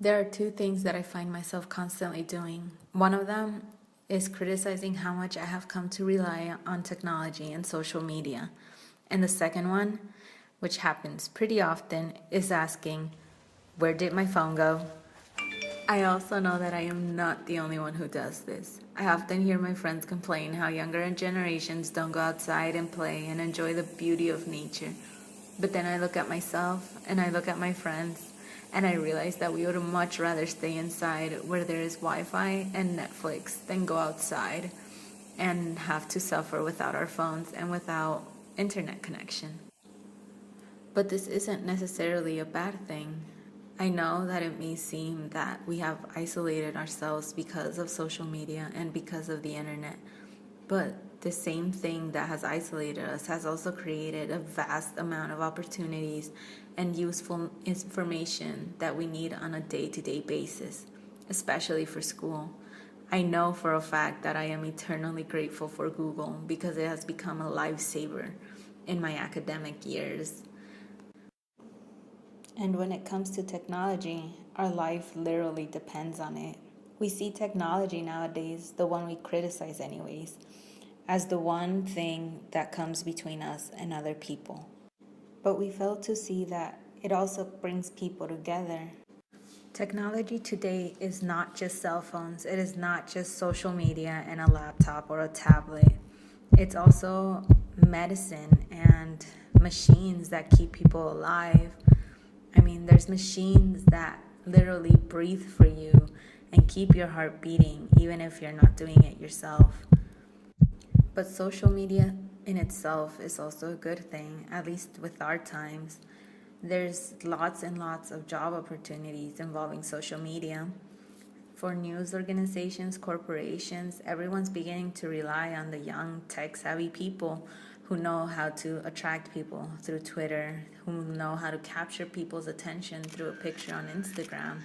There are two things that I find myself constantly doing. One of them is criticizing how much I have come to rely on technology and social media. And the second one, which happens pretty often, is asking, where did my phone go? I also know that I am not the only one who does this. I often hear my friends complain how younger generations don't go outside and play and enjoy the beauty of nature. But then I look at myself and I look at my friends and I realize that we would much rather stay inside where there is Wi-Fi and Netflix than go outside and have to suffer without our phones and without internet connection. But this isn't necessarily a bad thing. I know that it may seem that we have isolated ourselves because of social media and because of the internet, but the same thing that has isolated us has also created a vast amount of opportunities and useful information that we need on a day-to-day basis, especially for school. I know for a fact that I am eternally grateful for Google because it has become a lifesaver in my academic years. And when it comes to technology, our life literally depends on it. We see technology nowadays, the one we criticize anyways, as the one thing that comes between us and other people. But we fail to see that it also brings people together. Technology today is not just cell phones, it is not just social media and a laptop or a tablet. It's also medicine and machines that keep people alive. I mean, there's machines that literally breathe for you and keep your heart beating, even if you're not doing it yourself. But social media in itself is also a good thing, at least with our times. There's lots and lots of job opportunities involving social media. For news organizations, corporations, everyone's beginning to rely on the young, tech-savvy people who know how to attract people through Twitter, who know how to capture people's attention through a picture on Instagram.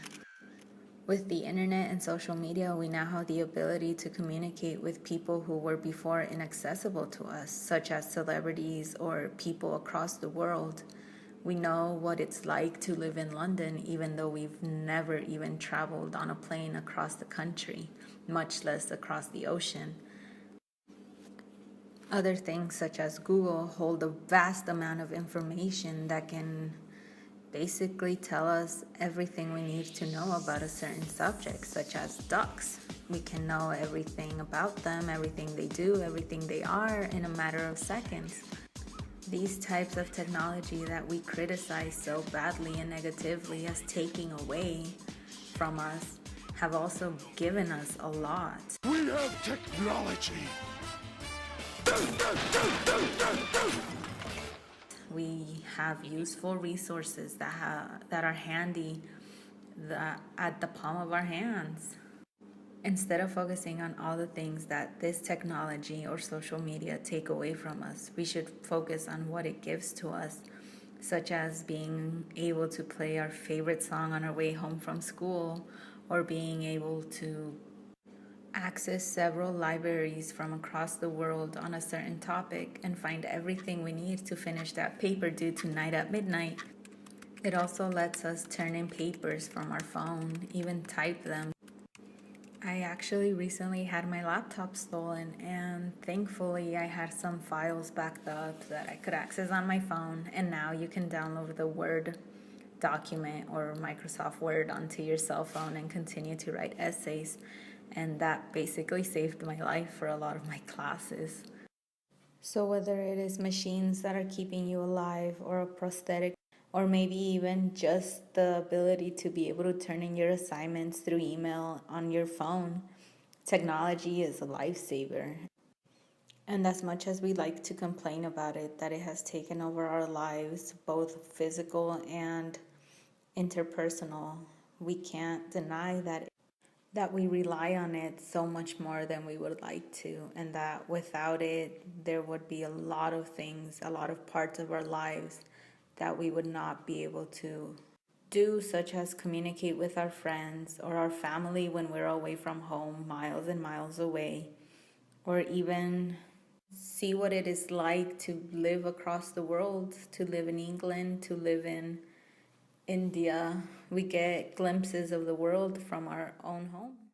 With the internet and social media, we now have the ability to communicate with people who were before inaccessible to us, such as celebrities or people across the world. We know what it's like to live in London, even though we've never even traveled on a plane across the country, much less across the ocean. Other things such as Google hold a vast amount of information that can basically tell us everything we need to know about a certain subject, such as ducks. We can know everything about them, everything they do, everything they are in a matter of seconds. These types of technology that we criticize so badly and negatively as taking away from us have also given us a lot. We have technology. We have useful resources that are handy at the palm of our hands. Instead of focusing on all the things that this technology or social media take away from us, we should focus on what it gives to us, such as being able to play our favorite song on our way home from school, or being able to access several libraries from across the world on a certain topic and find everything we need to finish that paper due tonight at midnight. It also lets us turn in papers from our phone, even type them. I actually recently had my laptop stolen, and thankfully I had some files backed up that I could access on my phone, and now you can download the Word document or Microsoft Word onto your cell phone and continue to write essays. And that basically saved my life for a lot of my classes. So whether it is machines that are keeping you alive or a prosthetic, or maybe even just the ability to be able to turn in your assignments through email on your phone, technology is a lifesaver. And as much as we like to complain about it, that it has taken over our lives, both physical and interpersonal, we can't deny that we rely on it so much more than we would like to, and that without it, there would be a lot of things, a lot of parts of our lives that we would not be able to do, such as communicate with our friends or our family when we're away from home, miles and miles away, or even see what it is like to live across the world, to live in England, to live in India. We get glimpses of the world from our own home.